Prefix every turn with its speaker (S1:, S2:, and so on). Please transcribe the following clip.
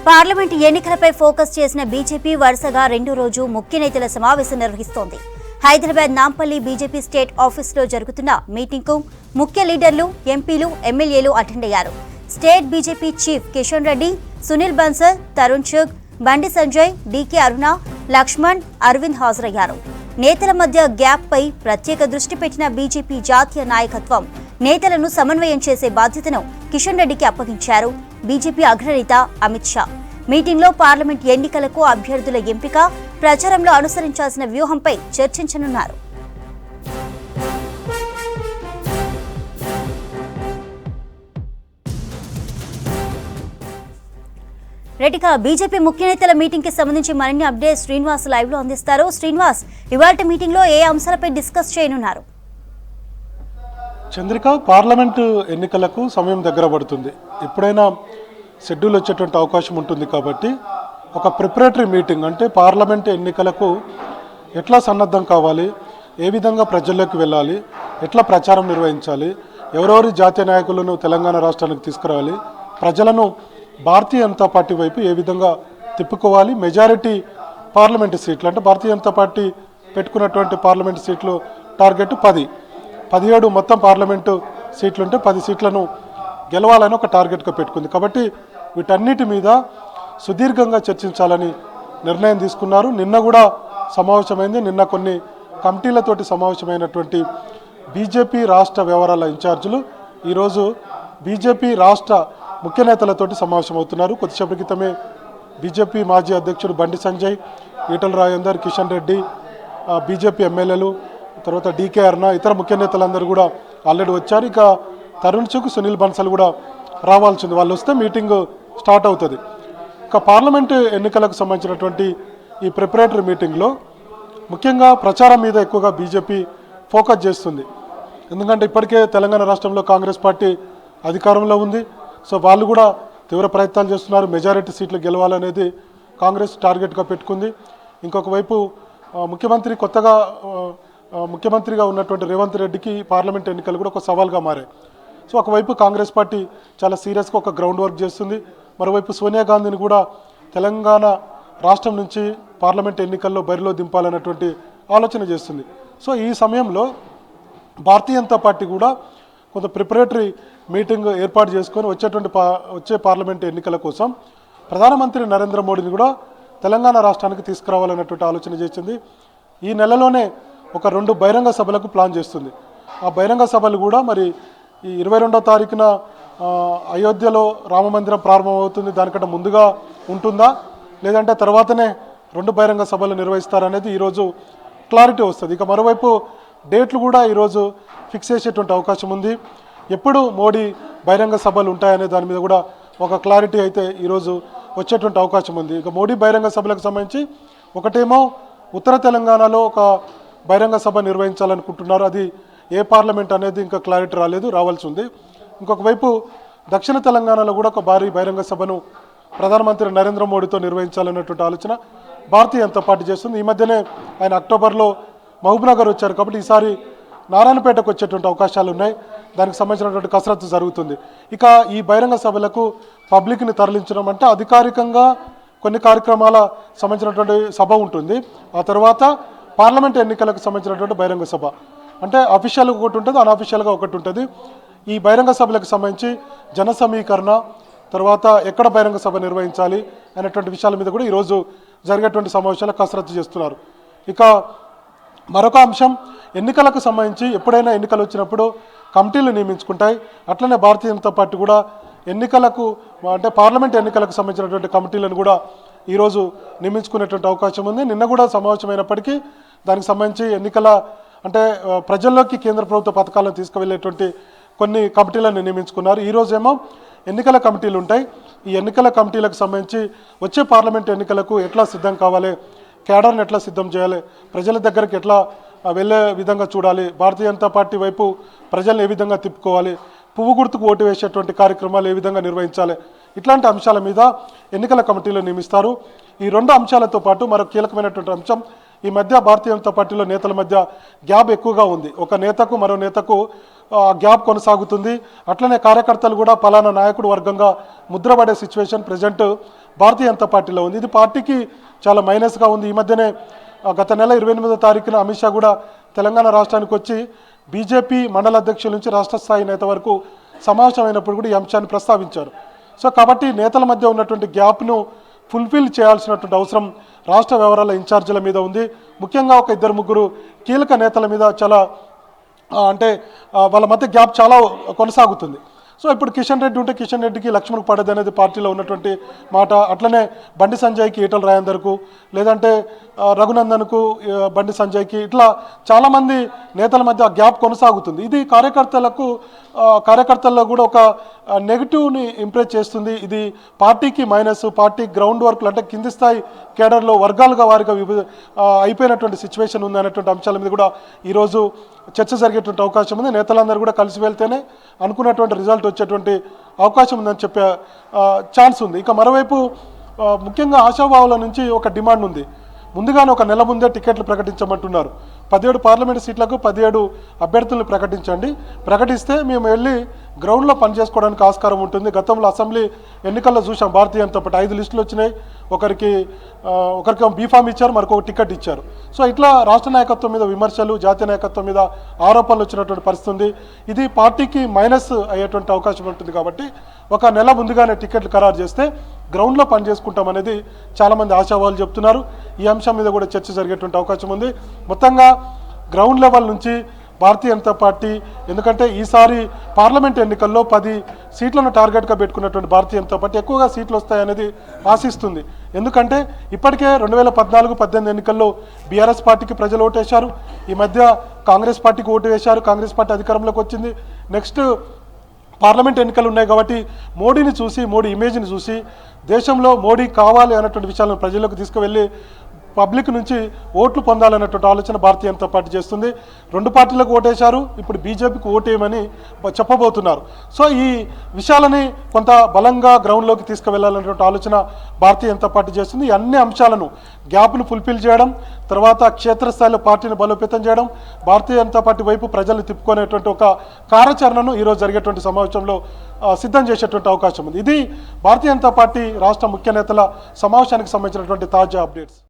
S1: Parliament ఎన్నికలపై focus చేసిన BJP వరుసగా రెండో రోజు ముఖ్య నేతల సమావేశం నిర్వహిస్తోంది. హైదరాబాద్ నాంపల్లి బీజేపీ స్టేట్ ఆఫీసులో జరుగుతున్న మీటింగ్కు ముఖ్య లీడర్లు, ఎంపీలు, ఎమ్మెల్యేలు అటెండ్ అయ్యారు. State BJP chief Kishan Reddy, Sunil Bansal, Tarun Chugh, Bandi Sanjay, DK అరుణ, లక్ష్మణ్, అరవింద్ హాజరయ్యారు. నేతల మధ్య గ్యాప్ పై ప్రత్యేక దృష్టి పెట్టిన బీజేపీ జాతీయ నాయకత్వం నేతలను సమన్వయం చేసే బాధ్యతను కిషన్ రెడ్డికి అప్పగించారు బీజేపీ అగ్రనేత అమిత్ షా. మీటింగ్లో పార్లమెంట్ ఎన్నికలకు అభ్యర్థుల ఎంపిక, ప్రచారంలో అనుసరించాల్సిన వ్యూహంపై చర్చించనున్నారు. రెడ్డిగా బీజేపీ ముఖ్య నేతల మీటింగ్ కి సంబంధించి మరిన్ని అప్డేట్స్ శ్రీనివాస్ లైవ్ లో అందిస్తారు. శ్రీనివాస్, ఇవాల్టి మీటింగ్ లో ఏ అంశాలపై డిస్కస్ చేయనున్నారు?
S2: చంద్రిక, పార్లమెంటు ఎన్నికలకు సమయం దగ్గర పడుతుంది. ఎప్పుడైనా షెడ్యూల్ వచ్చేటువంటి అవకాశం ఉంటుంది కాబట్టి ఒక ప్రిపరేటరీ మీటింగ్, అంటే పార్లమెంటు ఎన్నికలకు ఎట్లా సన్నద్ధం కావాలి, ఏ విధంగా ప్రజల్లోకి వెళ్ళాలి, ఎట్లా ప్రచారం నిర్వహించాలి, ఎవరెవరి జాతీయ నాయకులను తెలంగాణ రాష్ట్రానికి తీసుకురావాలి, ప్రజలను భారతీయ జనతా పార్టీ వైపు ఏ విధంగా తిప్పుకోవాలి, మెజారిటీ పార్లమెంటు సీట్లు, అంటే భారతీయ జనతా పార్టీ పెట్టుకున్నటువంటి పార్లమెంటు సీట్లు టార్గెట్ 17 మొత్తం పార్లమెంటు సీట్లు ఉంటే 10 సీట్లను గెలవాలని ఒక టార్గెట్గా పెట్టుకుంది. కాబట్టి వీటన్నిటి మీద సుదీర్ఘంగా చర్చించాలని నిర్ణయం తీసుకున్నారు. నిన్న కూడా సమావేశమైంది. నిన్న కొన్ని కమిటీలతోటి సమావేశమైనటువంటి బీజేపీ రాష్ట్ర వ్యవహారాల ఇన్ఛార్జీలు ఈరోజు బీజేపీ రాష్ట్ర ముఖ్య నేతలతోటి సమావేశమవుతున్నారు. కొద్దిసేపటి క్రితమే బీజేపీ మాజీ అధ్యక్షుడు బండి సంజయ్, ఈటల రాజేందర్, కిషన్ రెడ్డి, బీజేపీ ఎమ్మెల్యేలు, తర్వాత డీకే అరుణ, ఇతర ముఖ్య నేతలందరూ కూడా ఆల్రెడీ వచ్చారు. ఇక తరుణ్ చుగ్, సునీల్ బన్సల్ కూడా రావాల్సింది. వాళ్ళు వస్తే మీటింగ్ స్టార్ట్ అవుతుంది. ఇక పార్లమెంటు ఎన్నికలకు సంబంధించినటువంటి ఈ ప్రిపరేటరీ మీటింగ్లో ముఖ్యంగా ప్రచారం మీద ఎక్కువగా బీజేపీ ఫోకస్ చేస్తుంది. ఎందుకంటే ఇప్పటికే తెలంగాణ రాష్ట్రంలో కాంగ్రెస్ పార్టీ అధికారంలో ఉంది. సో వాళ్ళు కూడా తీవ్ర ప్రయత్నాలు చేస్తున్నారు. మెజారిటీ సీట్లు గెలవాలనేది కాంగ్రెస్ టార్గెట్గా పెట్టుకుంది. ఇంకొక వైపు కొత్తగా ముఖ్యమంత్రిగా ఉన్నటువంటి రేవంత్ రెడ్డికి పార్లమెంట్ ఎన్నికలు కూడా ఒక సవాల్గా మారాయి. సో ఒకవైపు కాంగ్రెస్ పార్టీ చాలా సీరియస్గా ఒక గ్రౌండ్ వర్క్ చేస్తుంది. మరోవైపు సోనియా గాంధీని కూడా తెలంగాణ రాష్ట్రం నుంచి పార్లమెంట్ ఎన్నికల్లో బరిలో దింపాలన్నటువంటి ఆలోచన చేస్తుంది. సో ఈ సమయంలో భారతీయ జనతా పార్టీ కూడా కొంత ప్రిపరేటరీ మీటింగ్ ఏర్పాటు చేసుకొని వచ్చే పార్లమెంట్ ఎన్నికల కోసం ప్రధానమంత్రి నరేంద్ర మోడీని కూడా తెలంగాణ రాష్ట్రానికి తీసుకురావాలన్నటువంటి ఆలోచన చేసింది. ఈ నెలలోనే ఒక 2 బహిరంగ సభలకు ప్లాన్ చేస్తుంది. ఆ బహిరంగ సభలు కూడా మరి ఈ 22వ తారీఖున అయోధ్యలో రామమందిరం ప్రారంభమవుతుంది. దానికంటే ముందుగా ఉంటుందా, లేదంటే తర్వాతనే 2 బహిరంగ సభలు నిర్వహిస్తారనేది ఈరోజు క్లారిటీ వస్తుంది. ఇక మరోవైపు డేట్లు కూడా ఈరోజు ఫిక్స్ చేసేటువంటి అవకాశం ఉంది. ఎప్పుడు మోడీ బహిరంగ సభలు ఉంటాయనే దాని మీద కూడా ఒక క్లారిటీ అయితే ఈరోజు వచ్చేటువంటి అవకాశం ఉంది. ఇక మోడీ బహిరంగ సభలకు సంబంధించి ఒకటేమో ఉత్తర తెలంగాణలో ఒక బహిరంగ సభ నిర్వహించాలనుకుంటున్నారు. అది ఏ పార్లమెంట్ అనేది ఇంకా క్లారిటీ రావాల్సి ఉంది. ఇంకొక వైపు దక్షిణ తెలంగాణలో కూడా ఒక భారీ బహిరంగ సభను ప్రధానమంత్రి నరేంద్ర మోడీతో నిర్వహించాలన్నటువంటి ఆలోచన భారతీయ జనతా పార్టీ చేస్తుంది. ఈ మధ్యనే ఆయన అక్టోబర్లో మహబూబ్నగర్ వచ్చారు కాబట్టి ఈసారి నారాయణపేటకు వచ్చేటువంటి అవకాశాలు ఉన్నాయి. దానికి సంబంధించినటువంటి కసరత్తు జరుగుతుంది. ఇక ఈ బహిరంగ సభలకు పబ్లిక్ని తరలించడం అంటే అధికారికంగా కొన్ని కార్యక్రమాల సంబంధించినటువంటి సభ ఉంటుంది. ఆ తర్వాత పార్లమెంట్ ఎన్నికలకు సంబంధించినటువంటి బహిరంగ సభ, అంటే అఫీషియల్గా ఒకటి ఉంటుంది, అన్అఫీషియల్గా ఒకటి ఉంటుంది. ఈ బహిరంగ సభలకు సంబంధించి జన సమీకరణ, తర్వాత ఎక్కడ బహిరంగ సభ నిర్వహించాలి అనేటువంటి విషయాల మీద కూడా ఈరోజు జరిగేటువంటి సమావేశాలు కసరత్తు చేస్తున్నారు. ఇక మరొక అంశం, ఎన్నికలకు సంబంధించి ఎప్పుడైనా ఎన్నికలు వచ్చినప్పుడు కమిటీలు నియమించుకుంటాయి. అట్లనే భారతీయ జనతా పార్టీ కూడా ఎన్నికలకు, అంటే పార్లమెంట్ ఎన్నికలకు సంబంధించినటువంటి కమిటీలను కూడా ఈరోజు నియమించుకునేటువంటి అవకాశం ఉంది. నిన్న కూడా సమావేశమైనప్పటికీ దానికి సంబంధించి అంటే ప్రజల్లోకి కేంద్ర ప్రభుత్వ పథకాలను తీసుకువెళ్ళేటువంటి కొన్ని కమిటీలను నియమించుకున్నారు. ఈరోజేమో ఎన్నికల కమిటీలు ఉంటాయి. ఈ ఎన్నికల కమిటీలకు సంబంధించి వచ్చే పార్లమెంట్ ఎన్నికలకు ఎట్లా సిద్ధం కావాలి, క్యాడర్ని ఎట్లా సిద్ధం చేయాలి, ప్రజల దగ్గరికి ఎట్లా వెళ్ళే విధంగా చూడాలి, భారతీయ జనతా పార్టీ వైపు ప్రజలను ఏ విధంగా తిప్పుకోవాలి, పువ్వు గుర్తుకు ఓటు వేసేటువంటి కార్యక్రమాలు ఏ విధంగా నిర్వహించాలి, ఇట్లాంటి అంశాల మీద ఎన్నికల కమిటీలు నియమిస్తారు. ఈ 2 అంశాలతో పాటు మరో కీలకమైనటువంటి అంశం ఈ మధ్య భారతీయ జనతా పార్టీలో నేతల మధ్య గ్యాప్ ఎక్కువగా ఉంది. ఒక నేతకు మరో నేతకు గ్యాప్ కొనసాగుతుంది. అట్లనే కార్యకర్తలు కూడా పలానా నాయకుడు వర్గంగా ముద్రపడే సిచ్యువేషన్ ప్రజెంట్ భారతీయ జనతా పార్టీలో ఉంది. ఇది పార్టీకి చాలా మైనస్గా ఉంది. ఈ మధ్యనే గత నెల 28వ తారీఖున అమిత్ షా కూడా తెలంగాణ రాష్ట్రానికి వచ్చి బీజేపీ మండల అధ్యక్షుల నుంచి రాష్ట్ర స్థాయి నేత వరకు సమావేశమైనప్పుడు కూడా ఈ అంశాన్ని ప్రస్తావించారు. సో కాబట్టి నేతల మధ్య ఉన్నటువంటి గ్యాప్ను ఫుల్ఫిల్ చేయాల్సినటువంటి అవసరం రాష్ట్ర వ్యవహారాల ఇన్ఛార్జీల మీద ఉంది. ముఖ్యంగా ఒక 2-3 కీలక నేతల మీద చాలా అంటే వాళ్ళ మధ్య గ్యాప్ చాలా కొనసాగుతుంది. సో ఇప్పుడు కిషన్ రెడ్డి ఉంటే కిషన్ రెడ్డికి లక్ష్మణ్కు పడదు అనేది పార్టీలో ఉన్నటువంటి మాట. అట్లనే బండి సంజయ్కి ఈటల రాజేందర్కు, లేదంటే రఘునందన్కు బండి సంజయ్కి, ఇట్లా చాలామంది నేతల మధ్య గ్యాప్ కొనసాగుతుంది. ఇది కార్యకర్తల్లో కూడా ఒక నెగిటివ్ని ఇంప్రెస్ చేస్తుంది. ఇది పార్టీకి మైనస్. పార్టీ గ్రౌండ్ వర్క్లు అంటే కింది స్థాయి కేడర్లో వర్గాలుగా వారిగా అయిపోయినటువంటి సిచ్యువేషన్ ఉంది అనేటువంటి అంశాల మీద కూడా ఈరోజు చర్చ జరిగేటువంటి అవకాశం ఉంది. నేతలందరూ కూడా కలిసి వెళ్తేనే అనుకున్నటువంటి రిజల్ట్ వచ్చేటువంటి అవకాశం ఉందని చెప్పే ఛాన్స్ ఉంది. ఇక మరోవైపు ముఖ్యంగా ఆశాభావుల నుంచి ఒక డిమాండ్ ఉంది. ముందుగానే ఒక నెల ముందే టికెట్లు ప్రకటించమంటున్నారు. 17 పార్లమెంటు సీట్లకు 17 అభ్యర్థులను ప్రకటిస్తే మేము వెళ్ళి గ్రౌండ్లో పనిచేసుకోవడానికి ఆస్కారం ఉంటుంది. గతంలో అసెంబ్లీ ఎన్నికల్లో చూసాం భారతీయ జనతా పార్టీ 5 లిస్టులు వచ్చినాయి. ఒకరికి బీఫామ్ ఇచ్చారు, మరొక టికెట్ ఇచ్చారు. సో ఇట్లా రాష్ట్ర నాయకత్వం మీద విమర్శలు, జాతీయ నాయకత్వం మీద ఆరోపణలు వచ్చినటువంటి పరిస్థితి ఉంది. ఇది పార్టీకి మైనస్ అయ్యేటువంటి అవకాశం ఉంటుంది. కాబట్టి ఒక నెల ముందుగానే టికెట్లు ఖరారు చేస్తే గ్రౌండ్లో పనిచేసుకుంటాం అనేది చాలామంది ఆశావాళ్ళు చెప్తున్నారు. ఈ అంశం మీద కూడా చర్చ జరిగేటువంటి అవకాశం ఉంది. మొత్తంగా గ్రౌండ్ లెవెల్ నుంచి భారతీయ జనతా పార్టీ, ఎందుకంటే ఈసారి పార్లమెంట్ ఎన్నికల్లో 10 సీట్లను టార్గెట్గా పెట్టుకున్నటువంటి భారతీయ జనతా పార్టీ ఎక్కువగా సీట్లు వస్తాయనేది ఆశిస్తుంది. ఎందుకంటే ఇప్పటికే 2014-18 ఎన్నికల్లో బీఆర్ఎస్ పార్టీకి ప్రజలు ఓటేశారు. ఈ మధ్య కాంగ్రెస్ పార్టీకి ఓటు వేశారు. కాంగ్రెస్ పార్టీ అధికారంలోకి వచ్చింది. నెక్స్ట్ పార్లమెంట్ ఎన్నికలు ఉన్నాయి కాబట్టి మోడీని చూసి, మోడీ ఇమేజ్ని చూసి దేశంలో మోడీ కావాలి అన్నటువంటి విషయాలను ప్రజలకు తీసుకువెళ్ళి పబ్లిక్ నుంచి ఓట్లు పొందాలన్నటువంటి ఆలోచన భారతీయ జనతా పార్టీ చేస్తుంది. 2 పార్టీలకు ఓటేశారు, ఇప్పుడు బీజేపీకి ఓటేయమని చెప్పబోతున్నారు. సో ఈ విషయాలని కొంత బలంగా గ్రౌండ్లోకి తీసుకువెళ్ళాలన్నటువంటి ఆలోచన భారతీయ జనతా పార్టీ చేస్తుంది. ఈ అన్ని అంశాలను గ్యాప్ను ఫుల్ఫిల్ చేయడం, తర్వాత క్షేత్రస్థాయిలో పార్టీని బలోపేతం చేయడం, భారతీయ జనతా పార్టీ వైపు ప్రజలు తిప్పుకునేటువంటి ఒక కార్యాచరణను ఈరోజు జరిగేటువంటి సమావేశంలో సిద్ధం చేసేటువంటి అవకాశం ఉంది. ఇది భారతీయ జనతా పార్టీ రాష్ట్ర ముఖ్య నేతల సమావేశానికి సంబంధించినటువంటి తాజా అప్డేట్స్.